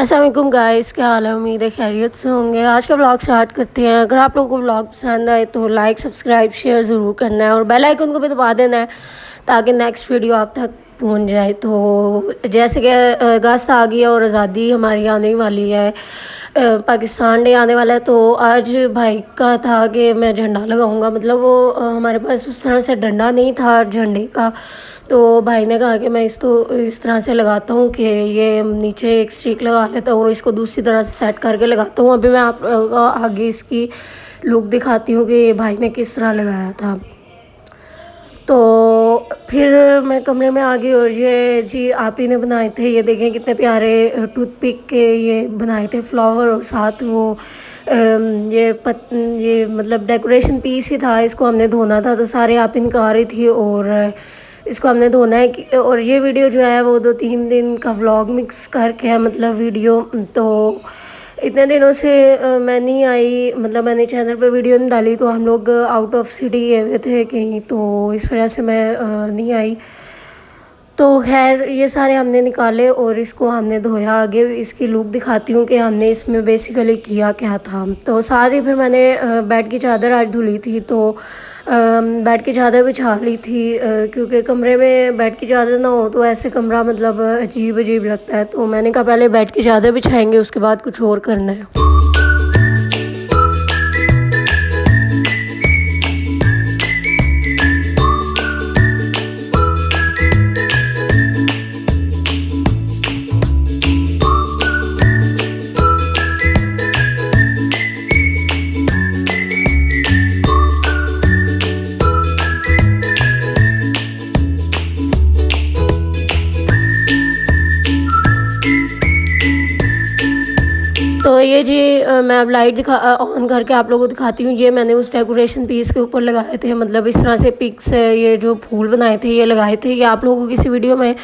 अस्सलाम वालेकुम गाइस, क्या हाल है। उम्मीद है खैरियत से होंगे। आज का ब्लॉग स्टार्ट करते हैं। अगर आप लोगों को ब्लॉग पसंद आए तो लाइक सब्सक्राइब शेयर ज़रूर करना है और बेल आइकन को भी दबा देना है ताकि नेक्स्ट वीडियो आप तक पहुंच जाए। तो जैसे कि अगस्त आ गई है और आज़ादी हमारी आने वाली है, पाकिस्तान डे आने वाला है। तो आज भाई का था कि मैं झंडा लगाऊंगा, मतलब वो हमारे पास उस तरह से डंडा नहीं था झंडे का। तो भाई ने कहा कि मैं इसको इस तरह से लगाता हूँ कि ये नीचे एक स्टिक लगा लेता हूँ और इसको दूसरी तरह से सेट करके लगाता हूँ। अभी मैं आप लोगों को आगे इसकी लुक दिखाती हूँ कि ये भाई ने किस तरह लगाया था। तो फिर मैं कमरे में आ गई और ये जी आप ही ने बनाए थे। ये देखें कितने प्यारे टूथपिक के ये बनाए थे फ्लावर और साथ वो ये मतलब डेकोरेशन पीस ही था। इसको हमने धोना था तो सारे आप इनका आ रही थी और इसको हमने धोना है और ये वीडियो जो है वो 2-3 दिन का व्लॉग मिक्स करके है, मतलब वीडियो। तो इतने दिनों से मैं नहीं आई, मतलब मैंने चैनल पे वीडियो नहीं डाली। तो हम लोग आउट ऑफ सिटी गए हुए थे कहीं, तो इस वजह से मैं नहीं आई। तो खैर ये सारे हमने निकाले और इसको हमने धोया। आगे इसकी लुक दिखाती हूँ कि हमने इसमें बेसिकली किया क्या था। तो साथ ही फिर मैंने बेड की चादर आज धुली थी, तो बेड की चादर बिछा ली थी क्योंकि कमरे में बेड की चादर ना हो तो ऐसे कमरा मतलब अजीब अजीब लगता है। तो मैंने कहा पहले बेड की चादर बिछाएंगे उसके बाद कुछ और करना है। तो ये जी मैं अब लाइट ऑन करके आप लोगों को दिखाती हूँ। ये मैंने उस डेकोरेशन पीस के ऊपर लगाए थे, मतलब इस तरह से पिक्स ये जो फूल बनाए थे ये लगाए थे। ये आप लोगों को किसी वीडियो में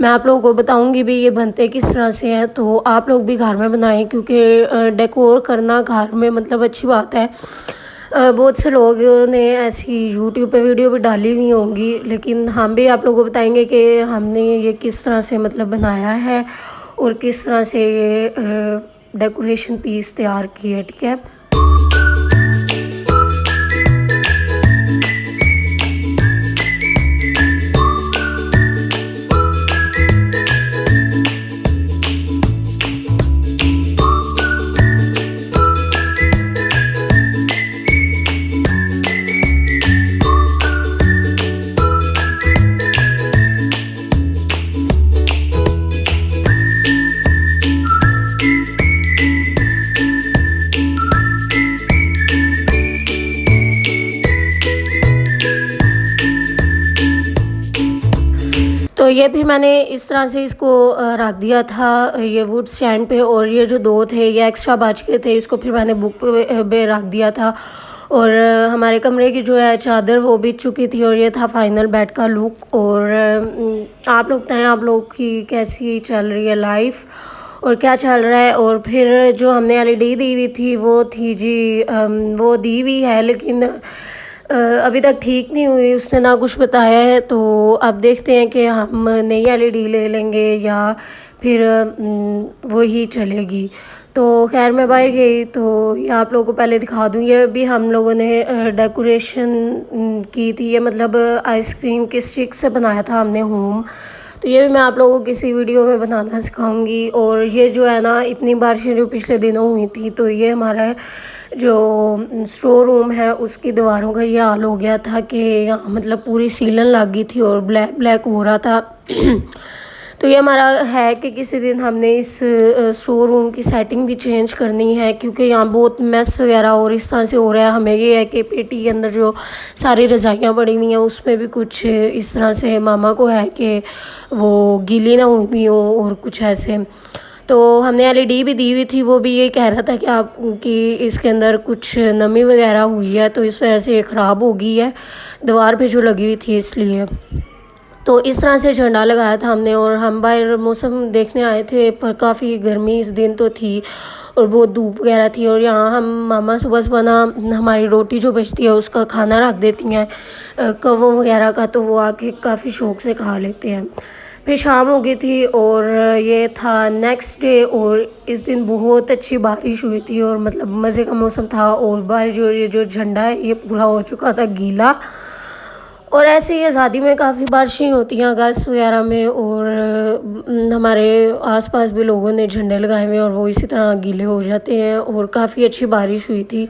मैं आप लोगों को बताऊँगी भी ये बनते किस तरह से हैं। तो आप लोग भी घर में बनाएं क्योंकि डेकोर करना घर में मतलब अच्छी बात है। बहुत से लोगों ने ऐसी यूट्यूब पे वीडियो भी डाली हुई होंगी, लेकिन हम भी आप लोगों को बताएंगे कि हमने ये किस तरह से मतलब बनाया है और किस तरह से ये डेकोरेशन पीस तैयार किए। ठीक है। तो ये फिर मैंने इस तरह से इसको रख दिया था ये वुड स्टैंड पे। और ये जो दो थे ये एक्स्ट्रा बच गए थे, इसको फिर मैंने बुक पे रख दिया था। और हमारे कमरे की जो है चादर वो बिछ चुकी थी और ये था फाइनल बेड का लुक। और आप लोग बताएं आप लोग की कैसी चल रही है लाइफ और क्या चल रहा है। और फिर जो हमने एलईडी दी हुई थी वो थी जी वो दी हुई है, लेकिन अभी तक ठीक नहीं हुई, उसने ना कुछ बताया है। तो अब देखते हैं कि हम नई एलईडी ले लेंगे या फिर वही चलेगी। तो खैर मैं बाहर गई तो ये आप लोगों को पहले दिखा दूँ। ये भी हम लोगों ने डेकोरेशन की थी, ये मतलब आइसक्रीम की स्टिक से बनाया था हमने होम। तो ये भी मैं आप लोगों को किसी वीडियो में बनाना सिखाऊंगी। और ये जो है ना इतनी बारिशें जो पिछले दिनों हुई थी, तो ये हमारा जो स्टोर रूम है उसकी दीवारों का ये हाल हो गया था कि यहाँ मतलब पूरी सीलन लग गई थी और ब्लैक ब्लैक हो रहा था। तो ये हमारा है कि किसी दिन हमने इस स्टोर रूम की सेटिंग भी चेंज करनी है क्योंकि यहाँ बहुत मैस वगैरह और इस तरह से हो रहा है। हमें ये है कि पेटी के अंदर जो सारी रज़ाइयाँ पड़ी हुई हैं उसमें भी कुछ इस तरह से मामा को है कि वो गीली ना हुई हो और कुछ ऐसे। तो हमने एलईडी भी दी हुई थी, वो भी ये कह रहा था कि आपकी इसके अंदर कुछ नमी वगैरह हुई है तो इस वजह से ख़राब हो गई है दीवार पे जो लगी हुई थी इसलिए। तो इस तरह से झंडा लगाया था हमने और हम बाहर मौसम देखने आए थे, पर काफ़ी गर्मी इस दिन तो थी और बहुत धूप वगैरह थी। और यहाँ हम मामा सुबह सुबह ना हमारी रोटी जो बचती है उसका खाना रख देती हैं कवों वगैरह का, तो वो आके काफ़ी शौक़ से खा लेते हैं। फिर शाम हो गई थी और ये था नेक्स्ट डे, और इस दिन बहुत अच्छी बारिश हुई थी और मतलब मज़े का मौसम था। और बारिश, जो ये जो झंडा है ये पूरा हो चुका था गीला। और ऐसे ही आज़ादी में काफ़ी बारिशें होती हैं अगस्त वगैरह में, और हमारे आसपास भी लोगों ने झंडे लगाए हुए हैं और वो इसी तरह गीले हो जाते हैं। और काफ़ी अच्छी बारिश हुई थी।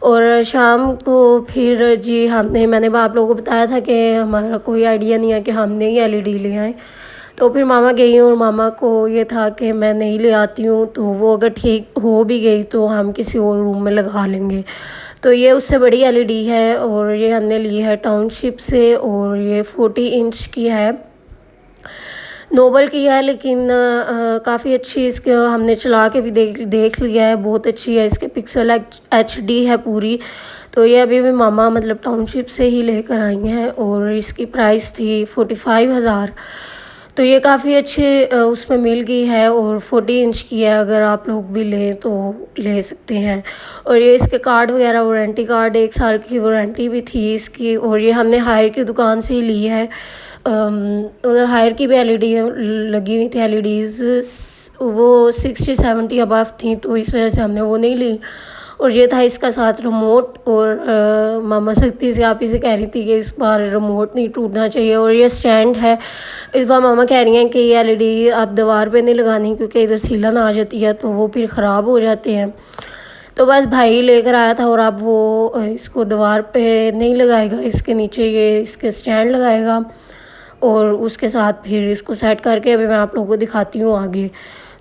और शाम को फिर जी मैंने आप लोगों को बताया था कि हमारा कोई आइडिया नहीं है कि हम नहीं एलईडी ले आएँ। तो फिर मामा गई और मामा को ये था कि मैं नहीं ले आती हूँ, तो वो अगर ठीक हो भी गई तो हम किसी और रूम में लगा लेंगे। तो ये उससे बड़ी एलईडी है और ये हमने ली है टाउनशिप से, और ये 40 इंच की है, नोबल की है, लेकिन काफ़ी अच्छी, इसके हमने चला के भी देख लिया है, बहुत अच्छी है। इसके पिक्सल एचडी है पूरी। तो ये अभी भी मामा मतलब टाउनशिप से ही लेकर आई हैं और इसकी प्राइस थी 45,000। तो ये काफ़ी अच्छे उसमें मिल गई है और 40 इंच की है। अगर आप लोग भी लें तो ले सकते हैं। और ये इसके कार्ड वगैरह, वारंटी कार्ड, 1 साल की वारंटी भी थी इसकी। और ये हमने हायर की दुकान से ही ली है। उधर हायर की भी एलईडी लगी हुई थी, एलईडीज़ वो 60-70 अबव थी, तो इस वजह से हमने वो नहीं ली। और ये था इसका साथ रिमोट। और मामा सख्ती से आप इसे कह रही थी कि इस बार रिमोट नहीं टूटना चाहिए। और ये स्टैंड है, इस बार मामा कह रही हैं कि ये एलईडी आप दीवार पे नहीं लगानी, क्योंकि इधर सीलन आ जाती है तो वो फिर ख़राब हो जाते हैं। तो बस भाई लेकर आया था और अब वो इसको दीवार पे नहीं लगाएगा, इसके नीचे ये इसके स्टैंड लगाएगा और उसके साथ फिर इसको सेट करके अभी मैं आप लोगों को दिखाती हूँ आगे।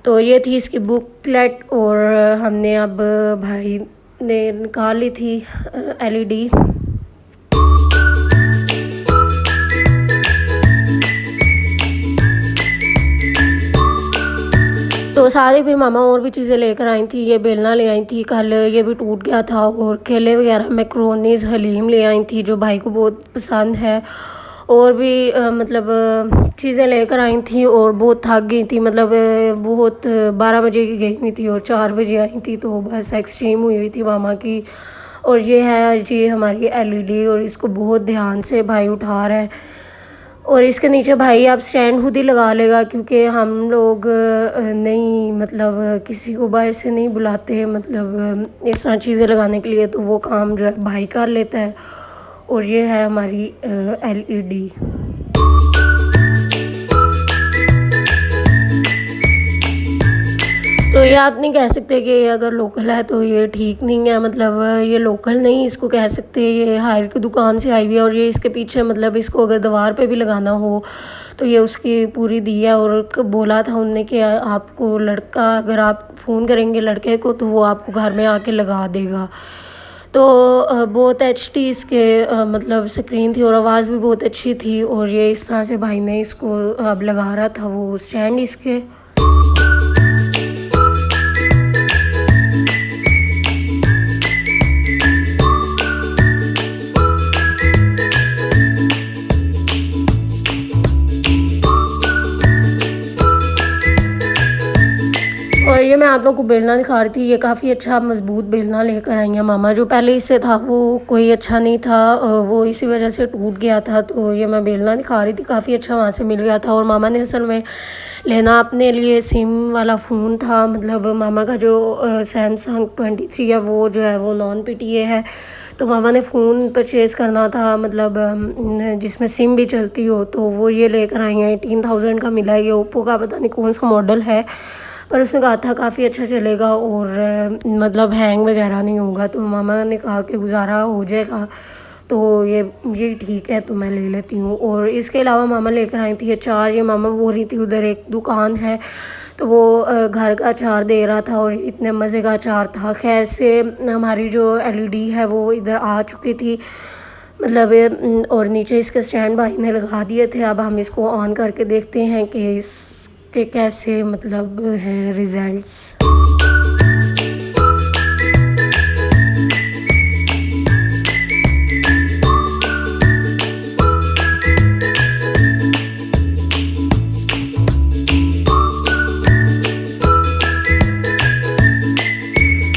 तो ये थी इसकी बुकलेट, और हमने अब भाई ने निकाल ली थी एलईडी। तो सारे फिर मामा और भी चीज़ें लेकर आई थी। ये बेलना ले आई थी कल, ये भी टूट गया था। और केले वगैरह, मैक्रोनीज, हलीम ले आई थी जो भाई को बहुत पसंद है। और भी मतलब चीज़ें लेकर आई थी और बहुत थक गई थी, मतलब बहुत 12 बजे की गई हुई थी और 4 बजे आई थी, तो बस एक्सट्रीम हुई हुई थी मामा की। और ये है जी हमारी एलईडी, और इसको बहुत ध्यान से भाई उठा रहा है। और इसके नीचे भाई आप स्टैंड खुद ही लगा लेगा, क्योंकि हम लोग नहीं मतलब किसी को बाहर से नहीं बुलाते, मतलब इस तरह चीज़ें लगाने के लिए, तो वो काम जो है भाई कर लेता है। और ये है हमारी एलईडी। तो ये आप नहीं कह सकते कि अगर लोकल है तो ये ठीक नहीं है, मतलब ये लोकल नहीं इसको कह सकते, ये हायर की दुकान से आई हुई है। और ये इसके पीछे मतलब इसको अगर दीवार पे भी लगाना हो तो ये उसकी पूरी दी है। और बोला था उनने कि आपको लड़का, अगर आप फ़ोन करेंगे लड़के को तो वो आपको घर में आके लगा देगा। तो बहुत एचडी इसके मतलब स्क्रीन थी और आवाज़ भी बहुत अच्छी थी। और ये इस तरह से भाई ने इसको अब लगा रहा था वो स्टैंड इसके। और ये मैं आप लोग को बेलना दिखा रही थी, ये काफ़ी अच्छा मज़बूत बेलना लेकर आई हैं मामा। जो पहले इससे था वो कोई अच्छा नहीं था, वो इसी वजह से टूट गया था। तो ये मैं बेलना दिखा रही थी, काफ़ी अच्छा वहाँ से मिल गया था। और मामा ने असल में लेना अपने लिए सिम वाला फ़ोन था, मतलब मामा का जो सैमसंग 23 है वो जो है वो नॉन PTA है। तो मामा ने फ़ोन परचेज़ करना था, मतलब जिसमें सिम भी चलती हो, तो वो ये लेकर आई हैं। 18,000 का मिला है, ये ओप्पो का पता नहीं कौन सा मॉडल है, पर उसने कहा था काफ़ी अच्छा चलेगा और मतलब हैंग वगैरह नहीं होगा। तो मामा ने कहा कि गुजारा हो जाएगा, तो ये ठीक है, तो मैं ले लेती हूँ। और इसके अलावा मामा लेकर आई थी अचार। ये मामा बोल रही थी उधर एक दुकान है तो वो घर का अचार दे रहा था और इतने मज़े का अचार था। खैर से हमारी जो एलईडी है वो इधर आ चुकी थी, मतलब और नीचे इसके स्टैंड भाई ने लगा दिए थे। अब हम इसको ऑन करके देखते हैं कि इसके कैसे मतलब हैं रिज़ल्ट्स।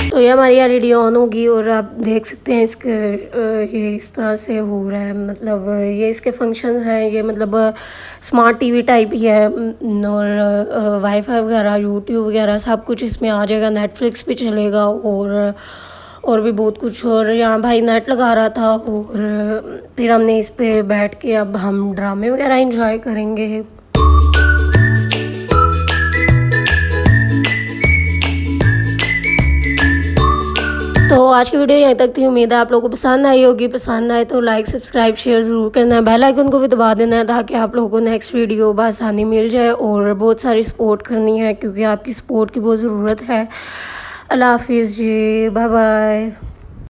तो ये हमारी हमारी एलईडी ऑन होगी और आप देख सकते हैं इसके ये इस तरह से हो रहा है, मतलब ये इसके फंक्शंस हैं। ये मतलब स्मार्ट टीवी टाइप ही है और वाईफाई वगैरह, यूट्यूब वगैरह सब कुछ इसमें आ जाएगा, नेटफ्लिक्स भी चलेगा और भी बहुत कुछ। और यहाँ भाई नेट लगा रहा था और फिर हमने इस पे बैठ के अब हम ड्रामे वगैरह एंजॉय करेंगे। तो आज की वीडियो यहीं तक थी। उम्मीद है आप लोगों को पसंद आई होगी। पसंद आए तो लाइक, सब्सक्राइब, शेयर ज़रूर करना है। बेल आइकन को भी दबा देना है ताकि आप लोगों को नेक्स्ट वीडियो बआसानी मिल जाए। और बहुत सारी सपोर्ट करनी है क्योंकि आपकी सपोर्ट की बहुत ज़रूरत है। अल्लाह हाफिज़ जी, बाय बाय।